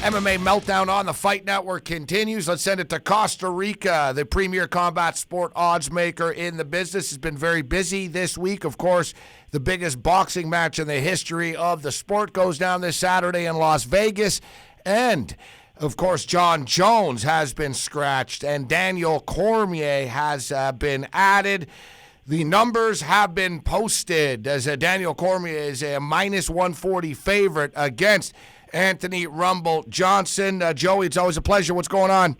MMA Meltdown on the Fight Network continues. Let's send it to Costa Rica. The premier combat sport odds maker in the business has been very busy this week. Of course, the biggest boxing match in the history of the sport goes down this Saturday in Las Vegas. And, of course, Jon Jones has been scratched and Daniel Cormier has been added. The numbers have been posted as Daniel Cormier is a minus 140 favorite against Anthony Rumble Johnson. Joey, it's always a pleasure. What's going on?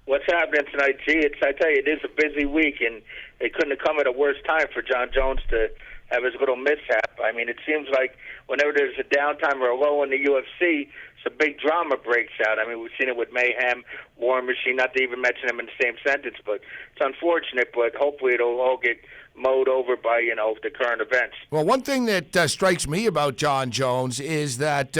What's happening tonight, G? I tell you, it is a busy week, and it couldn't have come at a worse time for Jon Jones to have his little mishap. I mean, it seems like whenever there's a downtime or a lull in the UFC, some big drama breaks out. I mean, we've seen it with Mayhem, War Machine, not to even mention them in the same sentence, but it's unfortunate, but hopefully it'll all get mowed over by, the current events. Well, one thing that strikes me about Jon Jones is that,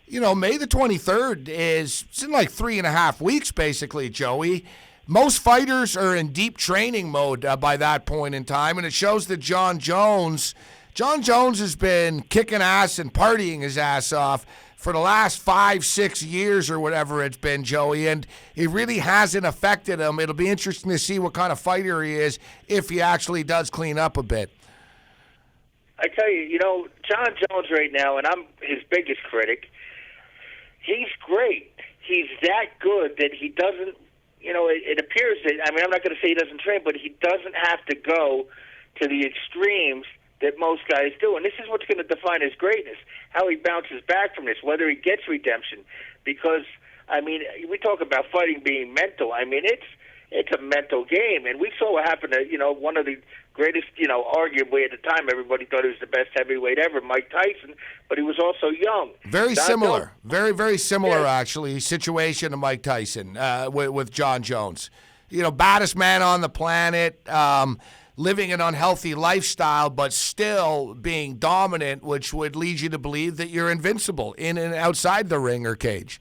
May the 23rd is it's in like 3.5 weeks, basically, Joey. Most fighters are in deep training mode by that point in time, and it shows that Jon Jones has been kicking ass and partying his ass off for the last 5-6 years or whatever it's been, Joey, and it really hasn't affected him. It'll be interesting to see what kind of fighter he is if he actually does clean up a bit. I tell you, Jon Jones right now, and I'm his biggest critic, he's great. He's that good that he doesn't, it appears that, I'm not going to say he doesn't train, but he doesn't have to go to the extremes that most guys do. And this is what's going to define his greatness, how he bounces back from this, whether he gets redemption. Because, we talk about fighting being mental. It's a mental game. And we saw what happened to, one of the greatest, arguably at the time, everybody thought he was the best heavyweight ever, Mike Tyson, but he was also young. Very similar. Very, very similar, actually, situation to Mike Tyson with Jon Jones. Baddest man on the planet, living an unhealthy lifestyle, but still being dominant, which would lead you to believe that you're invincible in and outside the ring or cage.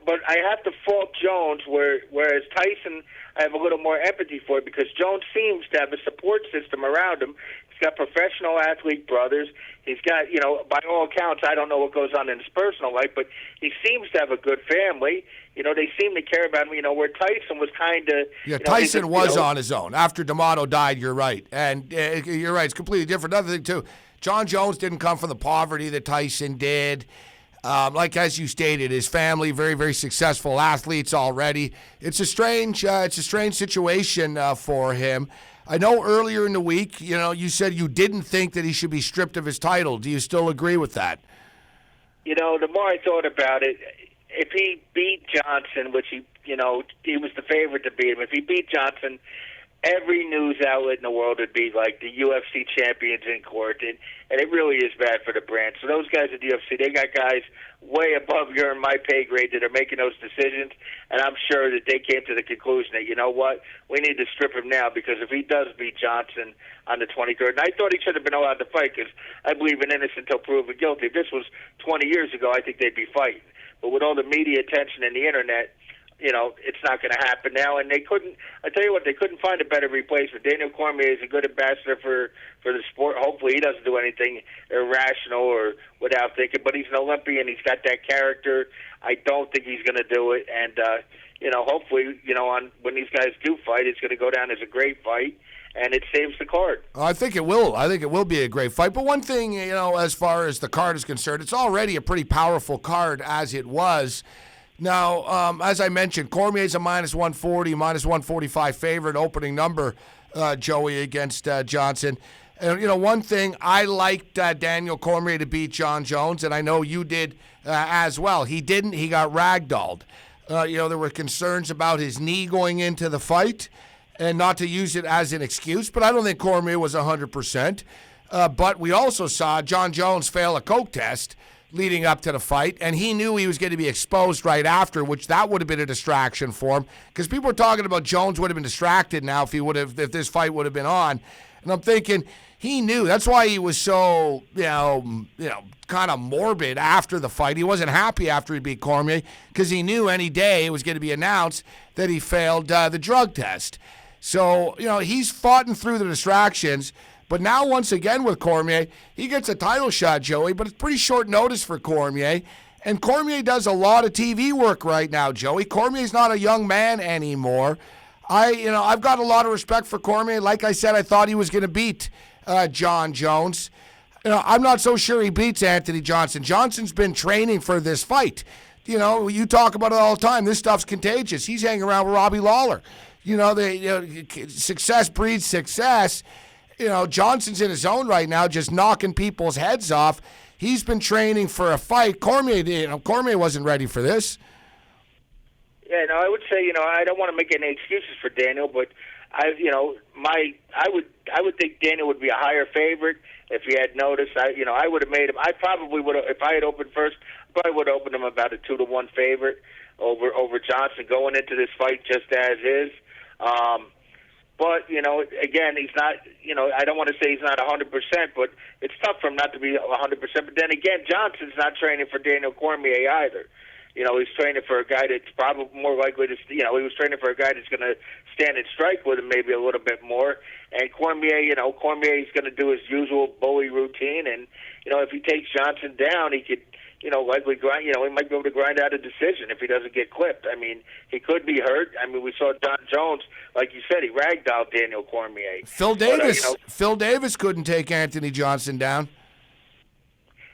But I have to fault Jones, whereas Tyson, I have a little more empathy for it because Jones seems to have a support system around him. He's got professional athlete brothers. He's got, by all accounts, I don't know what goes on in his personal life, but he seems to have a good family. They seem to care about him, where Tyson was kind of... Yeah, Tyson was on his own. After D'Amato died, you're right. And you're right, it's completely different. Another thing, too, Jon Jones didn't come from the poverty that Tyson did. Like as you stated, his family, very, very successful athletes already. It's a strange situation for him. I know earlier in the week, you said you didn't think that he should be stripped of his title. Do you still agree with that? The more I thought about it, if he beat Johnson, which he was the favorite to beat him. If he beat Johnson, every news outlet in the world would be like the UFC champions in court, and it really is bad for the brand. So those guys at the UFC, they got guys way above your and my pay grade that are making those decisions, and I'm sure that they came to the conclusion that, we need to strip him now because if he does beat Johnson on the 23rd, and I thought he should have been allowed to fight because I believe in innocent until proven guilty. If this was 20 years ago, I think they'd be fighting. But with all the media attention and the Internet, it's not going to happen now. And they couldn't, I tell you what, they couldn't find a better replacement. Daniel Cormier is a good ambassador for the sport. Hopefully he doesn't do anything irrational or without thinking, but he's an Olympian. He's got that character. I don't think he's going to do it. And, hopefully, when these guys do fight, it's going to go down as a great fight. And it saves the card. I think it will. I think it will be a great fight. But one thing, as far as the card is concerned, it's already a pretty powerful card as it was. Now, as I mentioned, Cormier's a minus 140, minus 145 favorite opening number, Joey, against Johnson. And, one thing, I liked Daniel Cormier to beat Jon Jones, and I know you did as well. He didn't. He got ragdolled. There were concerns about his knee going into the fight, and not to use it as an excuse, but I don't think Cormier was 100%. But we also saw Jon Jones fail a coke test leading up to the fight, and he knew he was going to be exposed right after, which that would have been a distraction for him, because people were talking about Jones would have been distracted now if this fight would have been on. And I'm thinking he knew. That's why he was so, kind of morbid after the fight. He wasn't happy after he beat Cormier because he knew any day it was going to be announced that he failed the drug test. So, he's fought through the distractions. But now, once again with Cormier, he gets a title shot, Joey, but it's pretty short notice for Cormier. And Cormier does a lot of TV work right now, Joey. Cormier's not a young man anymore. I've got a lot of respect for Cormier. Like I said, I thought he was going to beat Jon Jones. I'm not so sure he beats Anthony Johnson. Johnson's been training for this fight. You talk about it all the time. This stuff's contagious. He's hanging around with Robbie Lawler. Success breeds success. Johnson's in his zone right now, just knocking people's heads off. He's been training for a fight. Cormier wasn't ready for this. Yeah, no, I would say, I don't want to make any excuses for Daniel, but I would think Daniel would be a higher favorite if he had noticed. I would have made him. I probably would have, if I had opened first, probably would have opened him about a 2-1 favorite over Johnson going into this fight just as is. But, again, he's not, I don't want to say he's not 100%, but it's tough for him not to be 100%. But then again, Johnson's not training for Daniel Cormier either. He's training for a guy that's probably more likely to, he was training for a guy that's going to stand and strike with him maybe a little bit more. And Cormier, Cormier's going to do his usual bully routine. And, if he takes Johnson down, he could, likely grind, he might be able to grind out a decision if he doesn't get clipped. I mean, he could be hurt. I mean, we saw Jon Jones, like you said, he ragdolled Daniel Cormier. Phil Davis couldn't take Anthony Johnson down.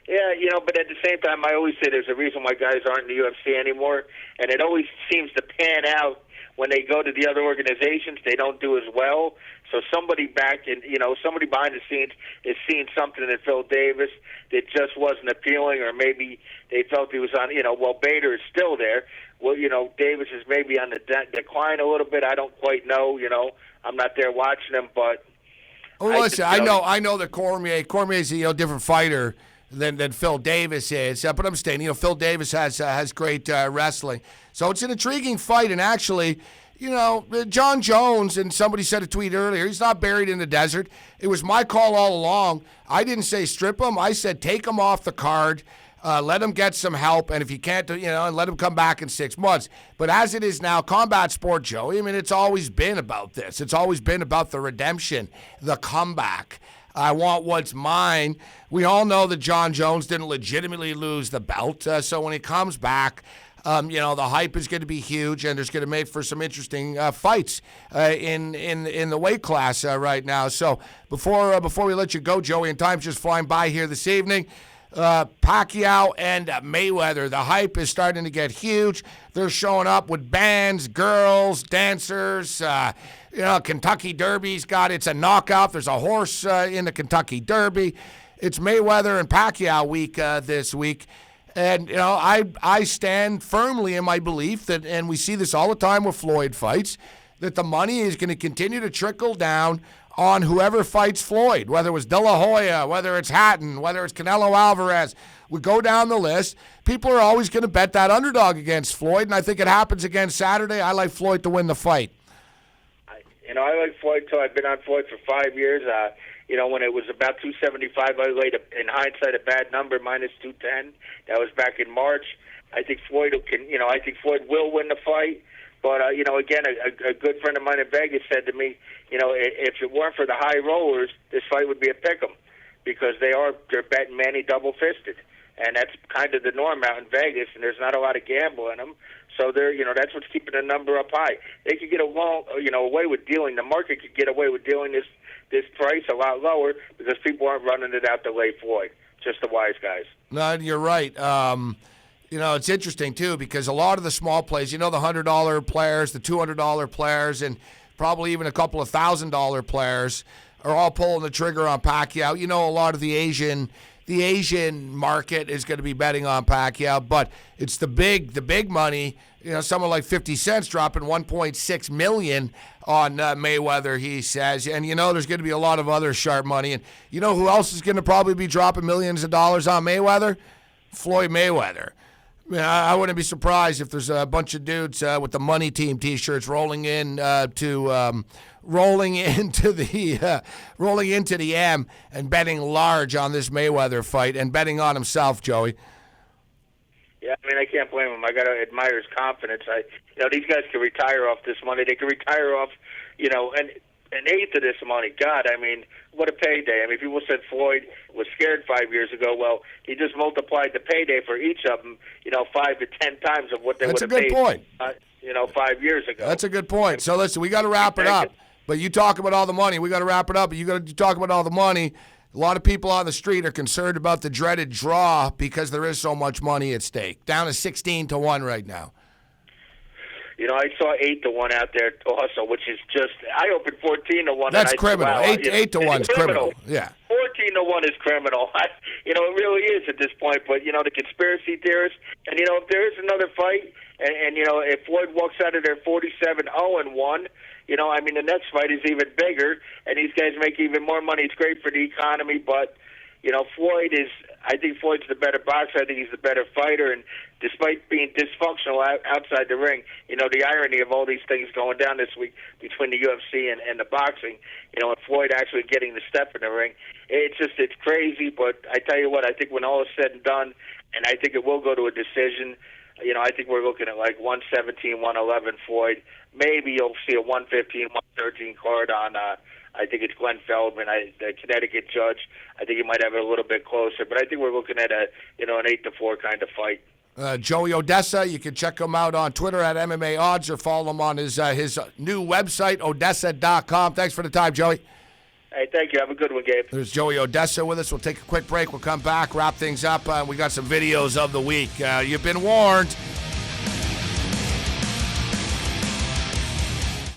Yeah, but at the same time, I always say there's a reason why guys aren't in the UFC anymore, and it always seems to pan out when they go to the other organizations. They don't do as well. So somebody back in, somebody behind the scenes is seeing something in Phil Davis that just wasn't appealing, or maybe they felt he was on, Bader is still there. Well, Davis is maybe on the decline a little bit. I don't quite know, I'm not there watching him, but. Well, listen, I know that Cormier's a different fighter than Phil Davis is. But I'm saying, Phil Davis has great wrestling. So it's an intriguing fight. And actually, Jon Jones, and somebody said a tweet earlier, he's not buried in the desert. It was my call all along. I didn't say strip him. I said take him off the card. Let him get some help, and if you can't, and let him come back in 6 months. But as it is now, combat sport, Joey, I mean, it's always been about this. It's always been about the redemption, the comeback. I want what's mine. We all know that Jon Jones didn't legitimately lose the belt, so when he comes back, the hype is going to be huge, and there's going to make for some interesting fights in the weight class right now. So before we let you go, Joey, and time's just flying by here this evening. Pacquiao and Mayweather. The hype is starting to get huge. They're showing up with bands, girls, dancers. Kentucky Derby's it's a knockout. There's a horse in the Kentucky Derby. It's Mayweather and Pacquiao week this week. And, I stand firmly in my belief that, and we see this all the time with Floyd fights, that the money is going to continue to trickle down on whoever fights Floyd, whether it was De La Hoya, whether it's Hatton, whether it's Canelo Alvarez. We go down the list. People are always going to bet that underdog against Floyd, and I think it happens again Saturday. I like Floyd to win the fight. I like Floyd, too. I've been on Floyd for 5 years. When it was about 275, I laid, in hindsight, a bad number, minus 210. That was back in March. I think Floyd will win the fight. But, again, a good friend of mine in Vegas said to me, if it weren't for the high rollers, this fight would be a pick'em, because they're betting Manny double-fisted. And that's kind of the norm out in Vegas, and there's not a lot of gamble in them. So that's what's keeping the number up high. They could get away with dealing. The market could get away with dealing this price a lot lower because people aren't running it out to lay Floyd. Just the wise guys. No, you're right. It's interesting, too, because a lot of the small plays, the $100 players, the $200 players, and probably even a couple of $1,000 players are all pulling the trigger on Pacquiao. A lot of the Asian market is going to be betting on Pacquiao, but it's the big money. Someone like 50 Cent's dropping $1.6 million on Mayweather, he says. And, there's going to be a lot of other sharp money. And who else is going to probably be dropping millions of dollars on Mayweather? Floyd Mayweather. I wouldn't be surprised if there's a bunch of dudes with the Money Team T-shirts rolling into the M and betting large on this Mayweather fight and betting on himself, Joey. Yeah, I can't blame him. I got to admire his confidence. These guys can retire off this money. They can retire off, and an eighth of this money. God, I mean, what a payday. I mean, people said Floyd was scared 5 years ago. Well, he just multiplied the payday for each of them, 5 to 10 times of what they would have paid. That's a good point. 5 years ago. That's a good point. So listen, we got to wrap it up. But you talk about all the money. We got to wrap it up. You got to talk about all the money. A lot of people on the street are concerned about the dreaded draw because there is so much money at stake. Down to 16-1 right now. I saw 8-1 out there also, which is just. I opened 14-1. That's and criminal. Wow, 8-1 is criminal. Yeah. 14-1 is criminal. It really is at this point. But the conspiracy theorists, and if there is another fight, and if Floyd walks out of there 47-0-1. The next fight is even bigger, and these guys make even more money. It's great for the economy, but, I think Floyd's the better boxer. I think he's the better fighter, and despite being dysfunctional outside the ring, the irony of all these things going down this week between the UFC and the boxing, and Floyd actually getting the step in the ring, it's crazy, but I tell you what, I think when all is said and done, and I think it will go to a decision, I think we're looking at like 117, 111 Floyd. Maybe you'll see a 115, 113 card on, I think it's Glenn Feldman, the Connecticut judge. I think he might have it a little bit closer, but I think we're looking at an 8-4 kind of fight. Joey Odessa, you can check him out on Twitter at MMA Odds or follow him on his new website, odessa.com. Thanks for the time, Joey. Hey, thank you. Have a good one, Gabe. There's Joey Odessa with us. We'll take a quick break. We'll come back, wrap things up. We got some videos of the week. You've been warned.